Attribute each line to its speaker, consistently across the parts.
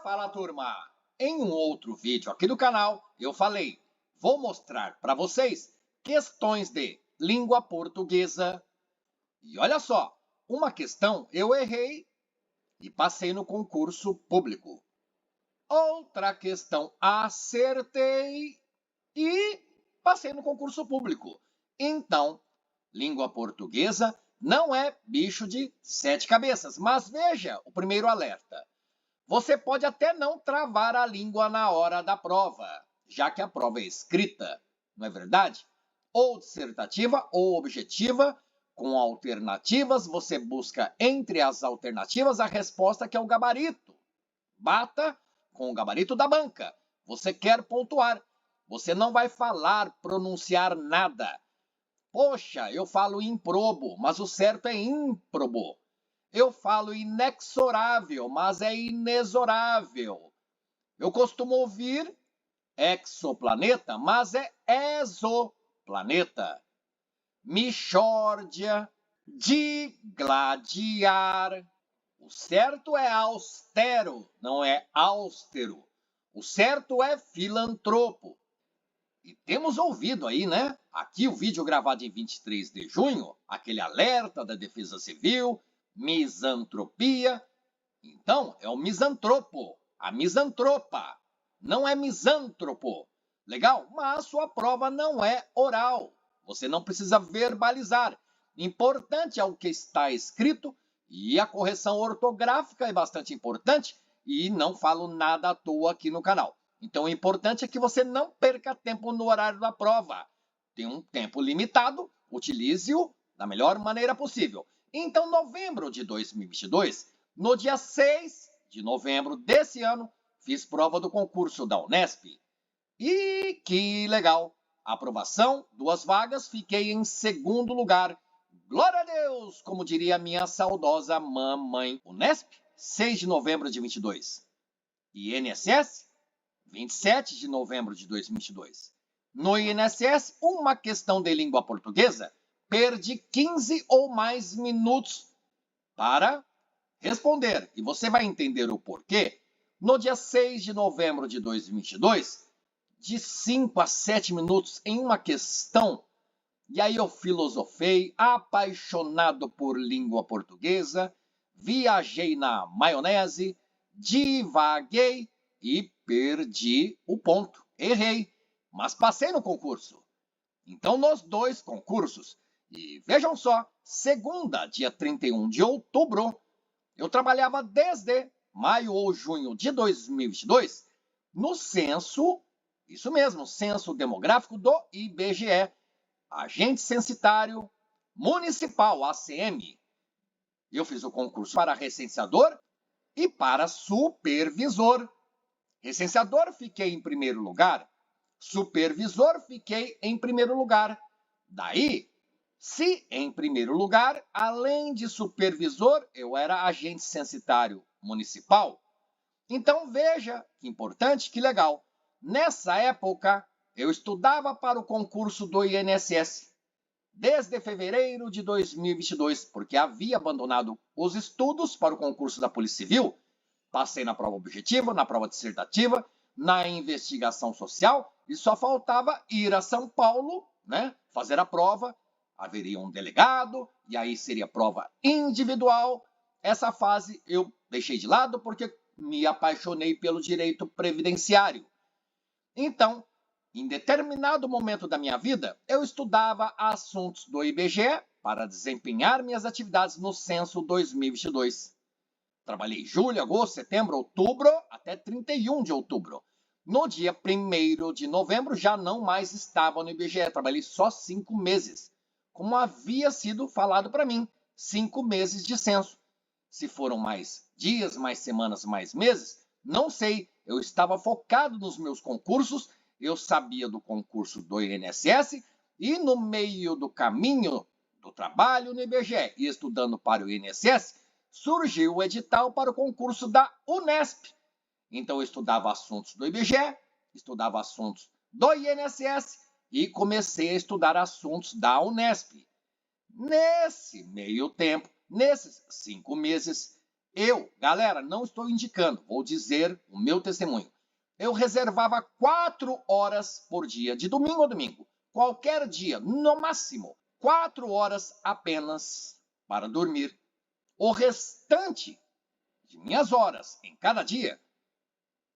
Speaker 1: Fala turma! Em um outro vídeo aqui do canal, eu falei, vou mostrar para vocês questões de língua portuguesa. E olha só, uma questão eu errei e passei no concurso público. Outra questão acertei e passei no concurso público. Então, língua portuguesa não é bicho de sete cabeças. Mas veja o primeiro alerta. Você pode até não travar a língua na hora da prova, já que a prova é escrita, não é verdade? Ou dissertativa ou objetiva, com alternativas, você busca entre as alternativas a resposta que é o gabarito. Bata com o gabarito da banca. Você quer pontuar. Você não vai falar, pronunciar nada. Poxa, eu falo improbo, mas o certo é ímprobo. Eu falo inexorável, mas é inexorável. Eu costumo ouvir exoplaneta, mas é exoplaneta. Mixórdia, digladiar. O certo é austero, não é austero. O certo é filantropo. E temos ouvido aí, né? Aqui o vídeo gravado em 23 de junho, aquele alerta da Defesa Civil, misantropia. Então, é o misantropo, a misantropa, não é misântropo. Legal? Mas sua prova não é oral. Você não precisa verbalizar. Importante é o que está escrito e a correção ortográfica é bastante importante e não falo nada à toa aqui no canal. Então, o importante é que você não perca tempo no horário da prova. Tem um tempo limitado, utilize-o da melhor maneira possível. Então, novembro de 2022, no dia 6 de novembro desse ano, fiz prova do concurso da Unesp. E que legal! Aprovação, 2 vagas, fiquei em segundo lugar. Glória a Deus, como diria minha saudosa mamãe. Unesp, 6 de novembro de 22. INSS, 27 de novembro de 2022. No INSS, uma questão de língua portuguesa, perdi 15 ou mais minutos para responder. E você vai entender o porquê. No dia 6 de novembro de 2022, de 5 a 7 minutos em uma questão, e aí eu filosofei, apaixonado por língua portuguesa, viajei na maionese, divaguei e perdi o ponto. Errei, mas passei no concurso. Então, nos 2 concursos, e vejam só, segunda, dia 31 de outubro, eu trabalhava desde maio ou junho de 2022 no censo, isso mesmo, censo demográfico do IBGE, Agente Censitário Municipal, ACM. Eu fiz o concurso para recenseador e para supervisor. Recenseador, fiquei em primeiro lugar. Supervisor, fiquei em primeiro lugar. Daí, se em primeiro lugar, além de supervisor, eu era agente censitário municipal, então veja que importante, que legal. Nessa época, eu estudava para o concurso do INSS desde fevereiro de 2022, porque havia abandonado os estudos para o concurso da Polícia Civil. Passei na prova objetiva, na prova dissertativa, na investigação social e só faltava ir a São Paulo, né, fazer a prova. Haveria um delegado e aí seria prova individual. Essa fase eu deixei de lado porque me apaixonei pelo direito previdenciário. Então, em determinado momento da minha vida, eu estudava assuntos do IBGE para desempenhar minhas atividades no censo 2022. Trabalhei julho, agosto, setembro, outubro, até 31 de outubro. No dia 1º de novembro, já não mais estava no IBGE. Trabalhei só 5 meses. Como havia sido falado para mim, 5 meses de censo. Se foram mais dias, mais semanas, mais meses, não sei. Eu estava focado nos meus concursos, eu sabia do concurso do INSS e no meio do caminho do trabalho no IBGE e estudando para o INSS, surgiu o edital para o concurso da Unesp. Então eu estudava assuntos do IBGE, estudava assuntos do INSS e comecei a estudar assuntos da Unesp. Nesse meio tempo, nesses 5 meses, Galera, não estou indicando, vou dizer o meu testemunho. Eu reservava 4 horas por dia, de domingo a domingo, qualquer dia, no máximo, 4 horas apenas para dormir. O restante de minhas horas em cada dia,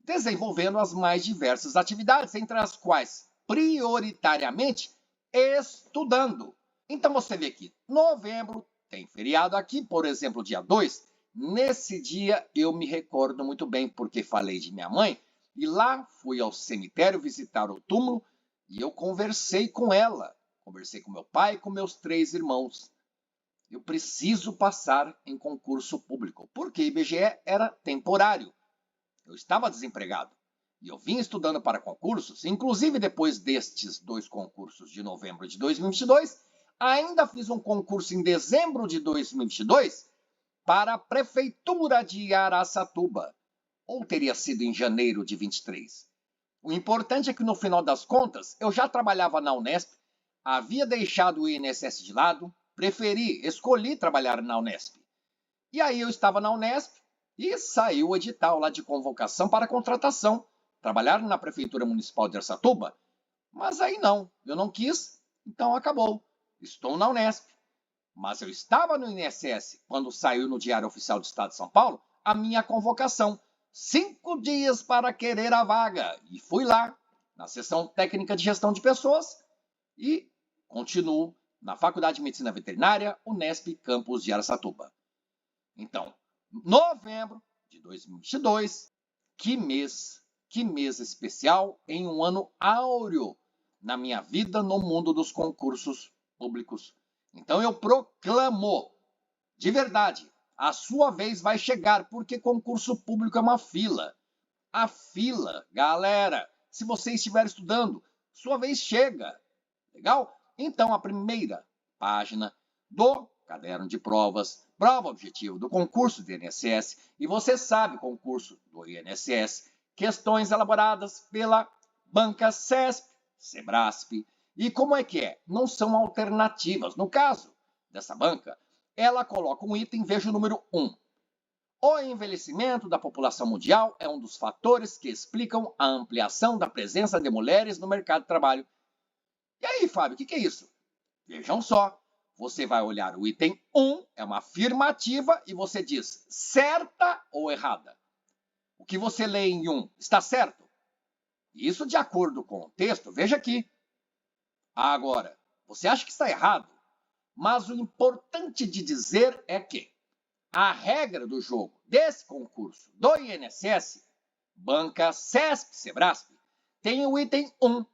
Speaker 1: desenvolvendo as mais diversas atividades, entre as quais, prioritariamente, estudando. Então você vê que novembro tem feriado aqui, por exemplo, dia 2. Nesse dia eu me recordo muito bem, porque falei de minha mãe, e lá fui ao cemitério visitar o túmulo e eu conversei com ela. Conversei com meu pai e com meus 3 irmãos. Eu preciso passar em concurso público, porque IBGE era temporário. Eu estava desempregado e eu vim estudando para concursos, inclusive depois destes 2 concursos de novembro de 2022, ainda fiz um concurso em dezembro de 2022 para a Prefeitura de Araçatuba, ou teria sido em janeiro de 23. O importante é que no final das contas, eu já trabalhava na Unesp, havia deixado o INSS de lado, escolhi trabalhar na Unesp. E aí eu estava na Unesp e saiu o edital lá de convocação para contratação, trabalhar na Prefeitura Municipal de Araçatuba. Mas aí não, eu não quis, então acabou. Estou na Unesp. Mas eu estava no INSS quando saiu no Diário Oficial do Estado de São Paulo a minha convocação. 5 dias para querer a vaga. E fui lá, na seção técnica de gestão de pessoas, e continuo na Faculdade de Medicina Veterinária, Unesp, campus de Araçatuba. Então, novembro de 2022, que mês especial em um ano áureo na minha vida no mundo dos concursos públicos. Então eu proclamo, de verdade, a sua vez vai chegar, porque concurso público é uma fila. A fila, galera, se você estiver estudando, sua vez chega. Legal? Então, a primeira página do caderno de provas, prova objetiva do concurso do INSS, e você sabe, concurso do INSS, questões elaboradas pela banca CESP, SEBRASP. E como é que é? Não são alternativas. No caso dessa banca, ela coloca um item, veja o número 1. O envelhecimento da população mundial é um dos fatores que explicam a ampliação da presença de mulheres no mercado de trabalho. E aí, Fábio, o que é isso? Vejam só, você vai olhar o item 1, é uma afirmativa, e você diz certa ou errada. O que você lê em 1 está certo? Isso de acordo com o texto, veja aqui. Agora, você acha que está errado, mas o importante de dizer é que a regra do jogo desse concurso do INSS, banca CESP, SEBRASP, tem o item 1.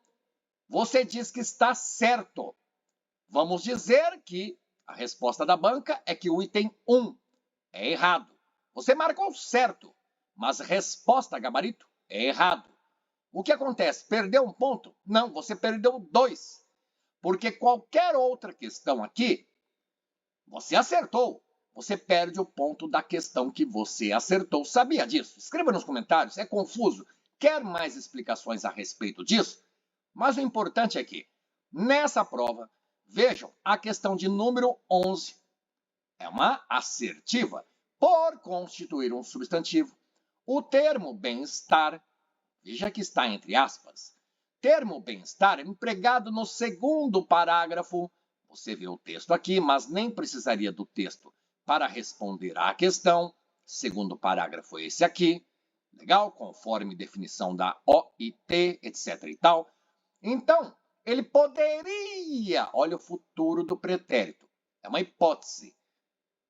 Speaker 1: Você diz que está certo. Vamos dizer que a resposta da banca é que o item 1 é errado. Você marcou certo, mas resposta gabarito é errado. O que acontece? Perdeu um ponto? Não, você perdeu 2. Porque qualquer outra questão aqui, você acertou. Você perde o ponto da questão que você acertou. Sabia disso? Escreva nos comentários, é confuso. Quer mais explicações a respeito disso? Mas o importante é que, nessa prova, vejam, a questão de número 11 é uma assertiva. Por constituir um substantivo, o termo bem-estar, veja que está entre aspas, termo bem-estar empregado no segundo parágrafo. Você vê o texto aqui, mas nem precisaria do texto para responder à questão. Segundo parágrafo esse aqui. Legal? Conforme definição da OIT, etc. e tal. Então, ele poderia, olha o futuro do pretérito, é uma hipótese.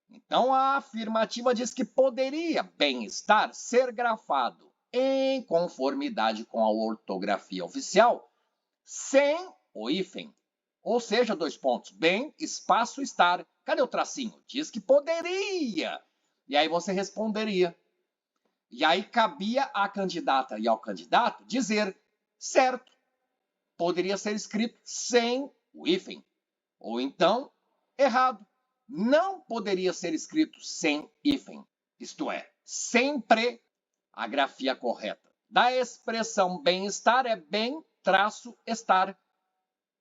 Speaker 1: Então, a afirmativa diz que poderia bem-estar ser grafado em conformidade com a ortografia oficial, sem o hífen. Ou seja, 2 pontos, bem, espaço, estar. Cadê o tracinho? Diz que poderia. E aí você responderia. E aí cabia à candidata e ao candidato dizer certo. Poderia ser escrito sem o hífen. Ou então, errado. Não poderia ser escrito sem hífen. Isto é, sempre a grafia correta da expressão bem-estar é bem-estar.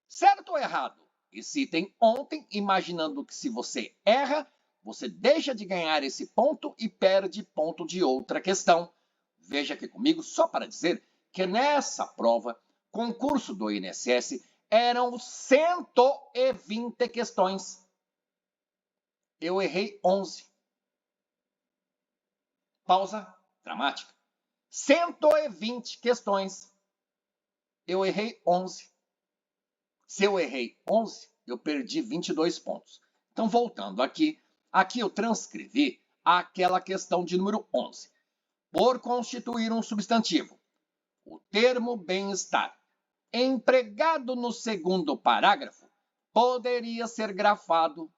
Speaker 1: Certo ou errado? Esse item ontem, imaginando que se você erra, você deixa de ganhar esse ponto e perde ponto de outra questão. Veja aqui comigo, só para dizer que nessa prova, concurso do INSS, eram 120 questões. Eu errei 11. Pausa dramática. 120 questões. Eu errei 11. Se eu errei 11, eu perdi 22 pontos. Então, voltando aqui eu transcrevi aquela questão de número 11. Por constituir um substantivo, o termo bem-estar, empregado no segundo parágrafo, poderia ser grafado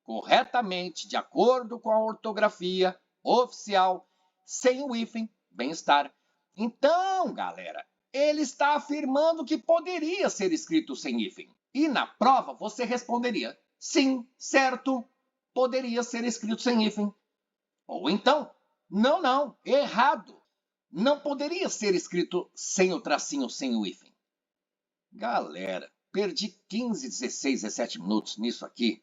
Speaker 1: corretamente de acordo com a ortografia oficial, sem o hífen, bem-estar. Então, galera, ele está afirmando que poderia ser escrito sem hífen. E na prova você responderia, sim, certo, poderia ser escrito sem hífen. Ou então, não, errado. Não poderia ser escrito sem o tracinho, sem o hífen. Galera, perdi 15, 16, 17 minutos nisso aqui.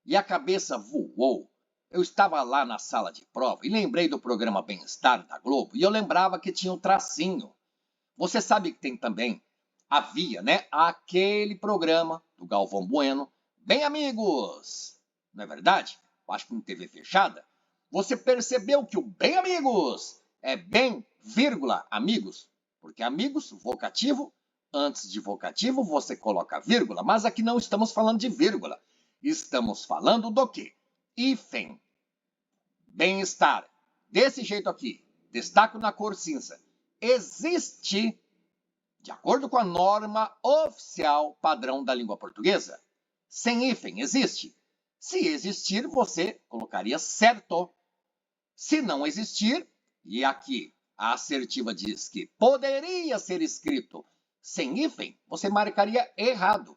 Speaker 1: E a cabeça voou. Eu estava lá na sala de prova e lembrei do programa Bem-Estar da Globo e eu lembrava que tinha o tracinho. Você sabe que tem também, havia, né, aquele programa do Galvão Bueno, Bem Amigos. Não é verdade? Eu acho que em TV fechada. Você percebeu que o Bem Amigos é bem, vírgula, amigos? Porque amigos, vocativo, antes de vocativo você coloca vírgula, mas aqui não estamos falando de vírgula. Estamos falando do quê? Hífen. Bem-estar. Desse jeito aqui, destaco na cor cinza. Existe, de acordo com a norma oficial padrão da língua portuguesa. Sem hífen, existe. Se existir, você colocaria certo. Se não existir, e aqui a assertiva diz que poderia ser escrito sem hífen, você marcaria errado.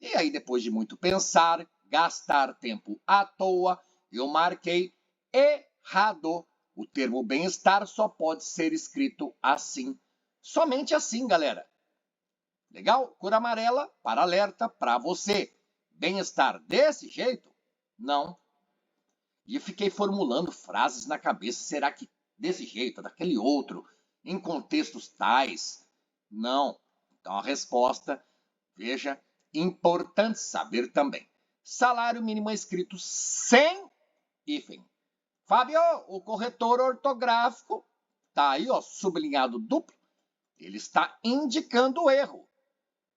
Speaker 1: E aí, depois de muito pensar, gastar tempo à toa, eu marquei errado. O termo bem-estar só pode ser escrito assim. Somente assim, galera. Legal? Cor amarela para alerta para você. Bem-estar desse jeito? Não. E eu fiquei formulando frases na cabeça. Será que desse jeito, daquele outro, em contextos tais? Não. Então a resposta, veja, importante saber também. Salário mínimo é escrito sem hífen. Fábio, o corretor ortográfico, tá aí, ó, sublinhado duplo, ele está indicando o erro.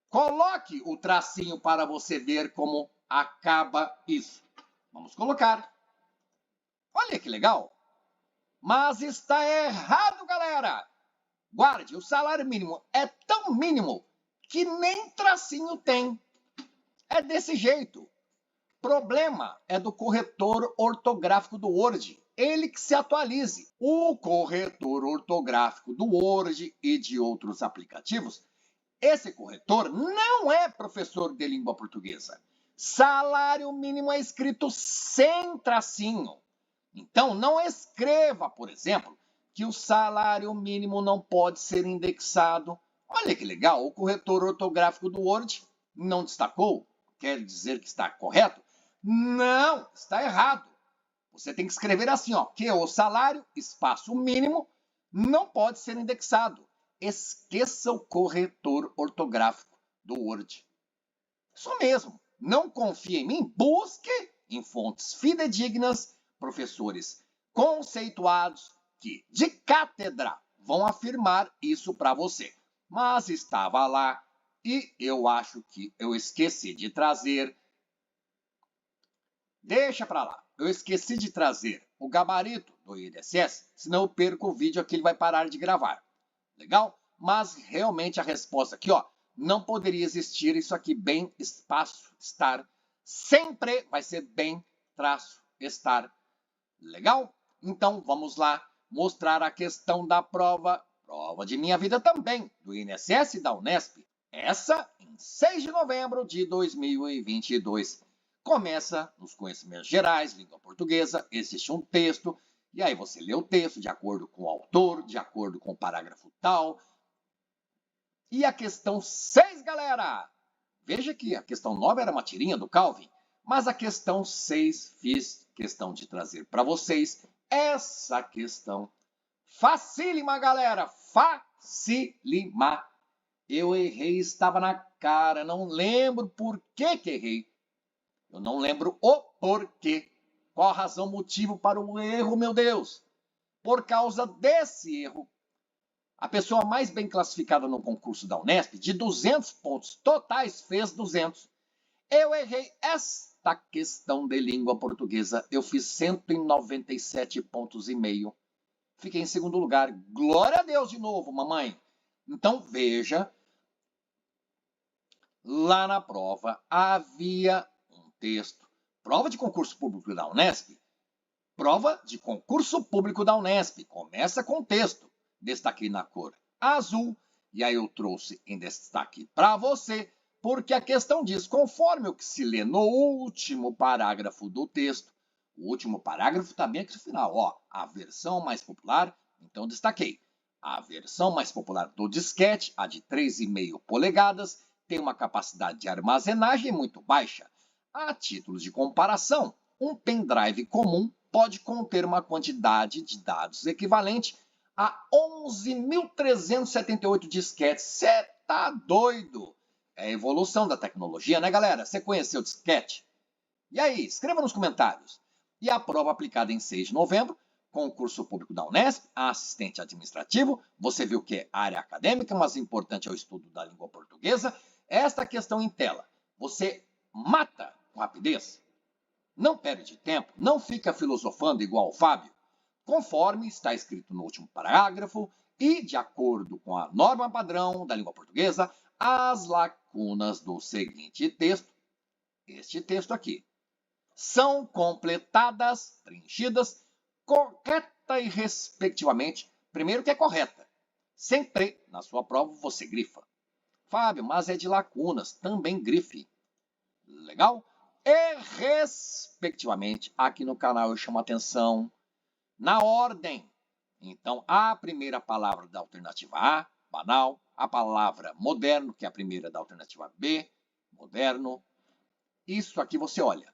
Speaker 1: Coloque o tracinho para você ver como acaba isso. Vamos colocar. Olha que legal. Mas está errado, galera. Guarde, o salário mínimo é tão mínimo que nem tracinho tem. É desse jeito. Problema é do corretor ortográfico do Word. Ele que se atualize. O corretor ortográfico do Word e de outros aplicativos, esse corretor não é professor de língua portuguesa. Salário mínimo é escrito sem tracinho. Então, não escreva, por exemplo, que o salário mínimo não pode ser indexado. Olha que legal, o corretor ortográfico do Word não destacou. Quer dizer que está correto? Não, está errado. Você tem que escrever assim, ó, que o salário, espaço mínimo, não pode ser indexado. Esqueça o corretor ortográfico do Word. Isso mesmo. Não confie em mim? Busque em fontes fidedignas, professores conceituados que, de cátedra, vão afirmar isso para você. Mas estava lá e eu acho que eu esqueci de trazer. Deixa para lá. Eu esqueci de trazer o gabarito do INSS, senão eu perco o vídeo aqui, ele vai parar de gravar. Legal? Mas realmente a resposta aqui, ó, não poderia existir isso aqui, bem, espaço, estar. Sempre vai ser bem, traço, estar. Legal? Então, vamos lá mostrar a questão da prova de minha vida também, do INSS e da Unesp. Essa em 6 de novembro de 2022. Começa nos conhecimentos gerais, língua portuguesa, existe um texto, e aí você lê o texto de acordo com o autor, de acordo com o parágrafo tal. E a questão 6, galera! Veja que a questão 9 era uma tirinha do Calvin. Mas a questão 6, fiz questão de trazer para vocês essa questão facílima, galera, facílima. Eu errei, estava na cara, não lembro por que errei. Eu não lembro o porquê. Qual a razão, motivo para o erro, meu Deus? Por causa desse erro, a pessoa mais bem classificada no concurso da Unesp, de 200 pontos totais, fez 200. Eu errei esta questão de língua portuguesa. Eu fiz 197 pontos e meio. Fiquei em segundo lugar. Glória a Deus de novo, mamãe. Então, veja, lá na prova havia um texto. Prova de concurso público da Unesp. Prova de concurso público da Unesp. Começa com texto. Destaquei na cor azul. E aí eu trouxe em destaque para você, porque a questão diz, conforme o que se lê no último parágrafo do texto, o último parágrafo também aqui no final, ó, a versão mais popular, então destaquei. A versão mais popular do disquete, a de 3,5 polegadas, tem uma capacidade de armazenagem muito baixa. A título de comparação, um pendrive comum pode conter uma quantidade de dados equivalente a 11.378 disquetes. Você tá doido? É a evolução da tecnologia, né, galera? Você conheceu o disquete? E aí, escreva nos comentários. E a prova aplicada em 6 de novembro, concurso público da Unesp, assistente administrativo. Você viu que é área acadêmica, mas importante é o estudo da língua portuguesa. Esta questão em tela, você mata com rapidez. Não perde tempo, não fica filosofando igual o Fábio. Conforme está escrito no último parágrafo e de acordo com a norma padrão da língua portuguesa, as lacunas do seguinte texto, este texto aqui, são completadas, preenchidas, correta e respectivamente. Primeiro que é correta. Sempre na sua prova você grifa. Fábio, mas é de lacunas, também grife. Legal? E respectivamente, aqui no canal eu chamo a atenção na ordem. Então, a primeira palavra da alternativa A, banal, a palavra moderno, que é a primeira da alternativa B, moderno. Isso aqui você olha.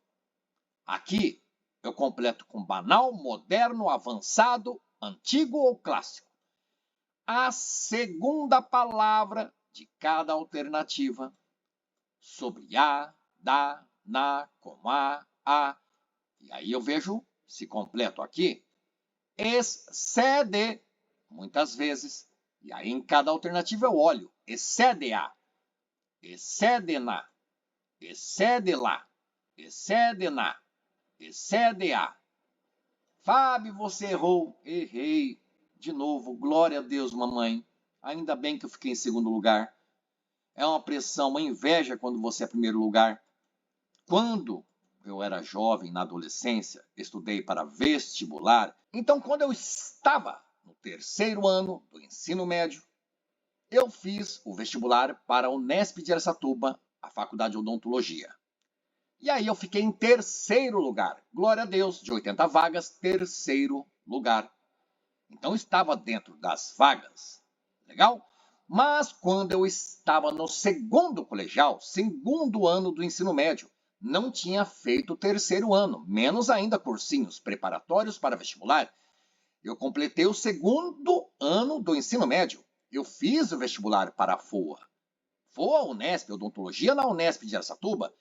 Speaker 1: Aqui eu completo com banal, moderno, avançado, antigo ou clássico. A segunda palavra de cada alternativa, sobre a, da, na, com a. E aí eu vejo, se completo aqui, excede, muitas vezes. E aí em cada alternativa eu olho, excede a, excede na, excede lá, excede na, excede a. Fábio, você errou. Errei. De novo, glória a Deus, mamãe. Ainda bem que eu fiquei em segundo lugar. É uma pressão, uma inveja quando você é primeiro lugar. Quando eu era jovem, na adolescência, estudei para vestibular. Então, quando eu estava no terceiro ano do ensino médio, eu fiz o vestibular para a Unesp de Araçatuba, a Faculdade de Odontologia. E aí eu fiquei em terceiro lugar. Glória a Deus, de 80 vagas, terceiro lugar. Então estava dentro das vagas. Legal? Mas quando eu estava no segundo colegial, segundo ano do ensino médio, não tinha feito o terceiro ano, menos ainda cursinhos preparatórios para vestibular. Eu completei o segundo ano do ensino médio. Eu fiz o vestibular para a FOA. FOA Unesp, Odontologia na Unesp de Araçatuba.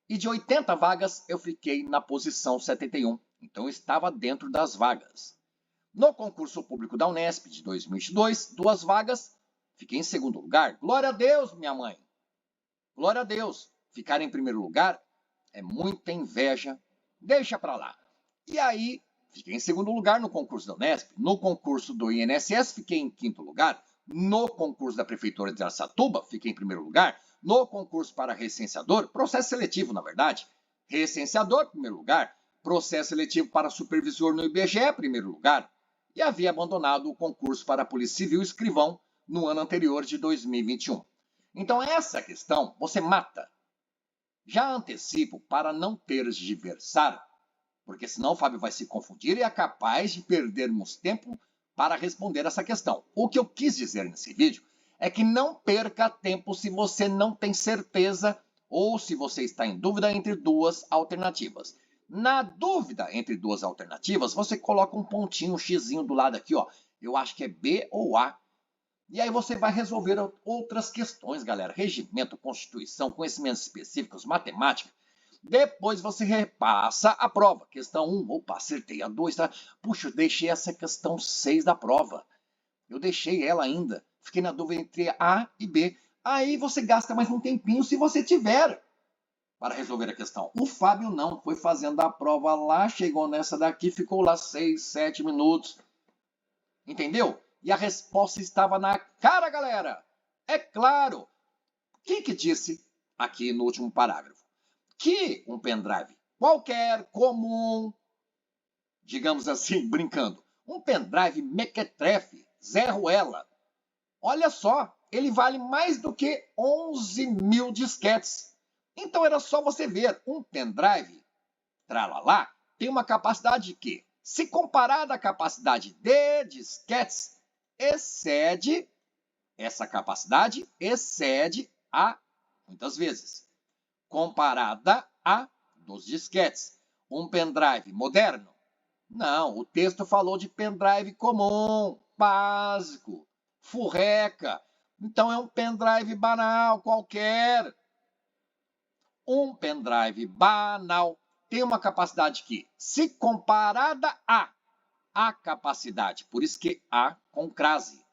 Speaker 1: E de 80 vagas, eu fiquei na posição 71. Então, eu estava dentro das vagas. No concurso público da Unesp de 2022, 2 vagas, fiquei em segundo lugar. Glória a Deus, minha mãe. Glória a Deus. Ficar em primeiro lugar é muita inveja. Deixa para lá. E aí, fiquei em segundo lugar no concurso da Unesp. No concurso do INSS, fiquei em quinto lugar. No concurso da Prefeitura de Araçatuba, fiquei em primeiro lugar. No concurso para recenseador, processo seletivo, na verdade, recenseador, primeiro lugar. Processo seletivo para supervisor no IBGE, primeiro lugar. E havia abandonado o concurso para Polícia Civil escrivão no ano anterior de 2021. Então, essa questão você mata. Já antecipo para não tergiversar, porque senão o Fábio vai se confundir e é capaz de perdermos tempo para responder essa questão. O que eu quis dizer nesse vídeo é que não perca tempo se você não tem certeza ou se você está em dúvida entre duas alternativas. Na dúvida entre duas alternativas, você coloca um pontinho, um xizinho do lado aqui, ó. Eu acho que é B ou A. E aí você vai resolver outras questões, galera. Regimento, Constituição, conhecimentos específicos, matemática. Depois você repassa a prova. Questão 1, opa, acertei a 2, tá? Puxa, eu deixei essa questão 6 da prova. Eu deixei ela ainda. Fiquei na dúvida entre A e B. Aí você gasta mais um tempinho se você tiver para resolver a questão. O Fábio não, foi fazendo a prova lá, chegou nessa daqui, ficou lá 6, 7 minutos. Entendeu? E a resposta estava na cara, galera. É claro. Quem que disse aqui no último parágrafo? Que um pendrive qualquer, comum, digamos assim, brincando, um pendrive mequetrefe, Zé Ruela, olha só, ele vale mais do que 11.000 disquetes. Então era só você ver, um pendrive, tralalá, tem uma capacidade que, se comparada à capacidade de disquetes, essa capacidade excede a, muitas vezes, comparada a dos disquetes. Um pendrive moderno? Não, o texto falou de pendrive comum, básico, furreca. Então é um pendrive banal qualquer. Um pendrive banal tem uma capacidade que, se comparada a capacidade, por isso que A com crase,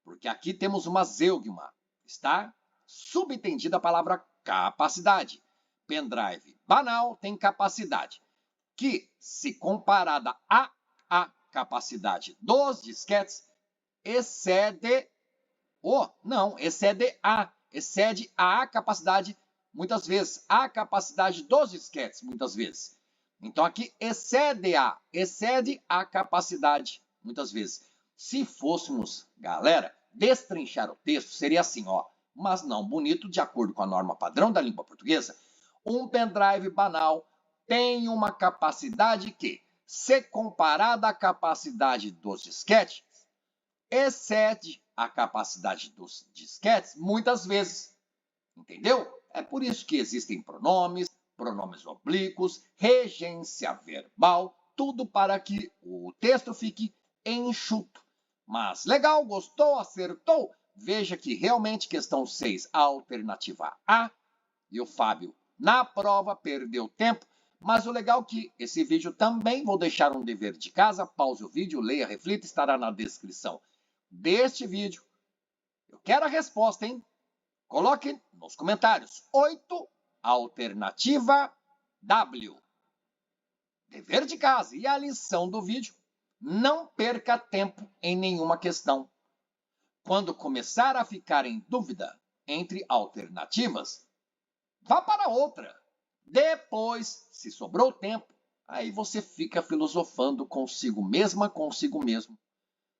Speaker 1: porque aqui temos uma zeugma, está subentendida a palavra capacidade. Pendrive banal tem capacidade que, se comparada a capacidade dos disquetes, excede a capacidade, muitas vezes, a capacidade dos disquetes, muitas vezes. Então aqui excede a capacidade, muitas vezes. Se fôssemos, galera, destrinchar o texto, seria assim, ó, mas não bonito, de acordo com a norma padrão da língua portuguesa, um pendrive banal tem uma capacidade que, se comparada à capacidade dos disquetes, excede a capacidade dos disquetes muitas vezes. Entendeu? É por isso que existem pronomes, pronomes oblíquos, regência verbal, tudo para que o texto fique enxuto. Mas legal, gostou, acertou? Veja que realmente questão 6, alternativa A, e o Fábio na prova perdeu tempo, mas o legal é que esse vídeo também vou deixar um dever de casa, pause o vídeo, leia, reflita, estará na descrição deste vídeo. Eu quero a resposta, hein? Coloque nos comentários. 8, alternativa W. Dever de casa e a lição do vídeo. Não perca tempo em nenhuma questão. Quando começar a ficar em dúvida entre alternativas, vá para outra. Depois, se sobrou tempo, aí você fica filosofando consigo mesma, consigo mesmo.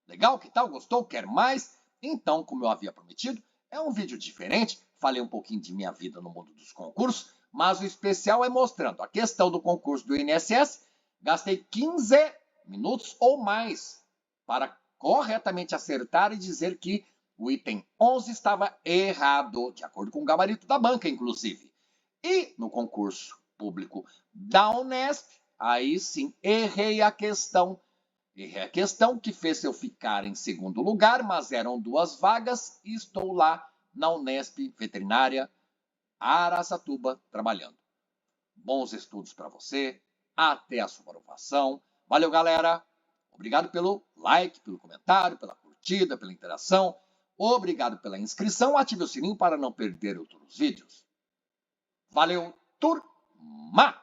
Speaker 1: Legal? Que tal? Gostou? Quer mais? Então, como eu havia prometido, é um vídeo diferente. Falei um pouquinho de minha vida no mundo dos concursos, mas o especial é mostrando a questão do concurso do INSS. Gastei 15 minutos ou mais para corretamente acertar e dizer que o item 11 estava errado, de acordo com o gabarito da banca, inclusive. E no concurso público da Unesp, aí sim, errei a questão. Errei a questão que fez eu ficar em segundo lugar, mas eram 2 vagas e estou lá na Unesp Veterinária Araçatuba trabalhando. Bons estudos para você, até a sua aprovação. Valeu, galera! Obrigado pelo like, pelo comentário, pela curtida, pela interação. Obrigado pela inscrição. Ative o sininho para não perder outros vídeos. Valeu, turma!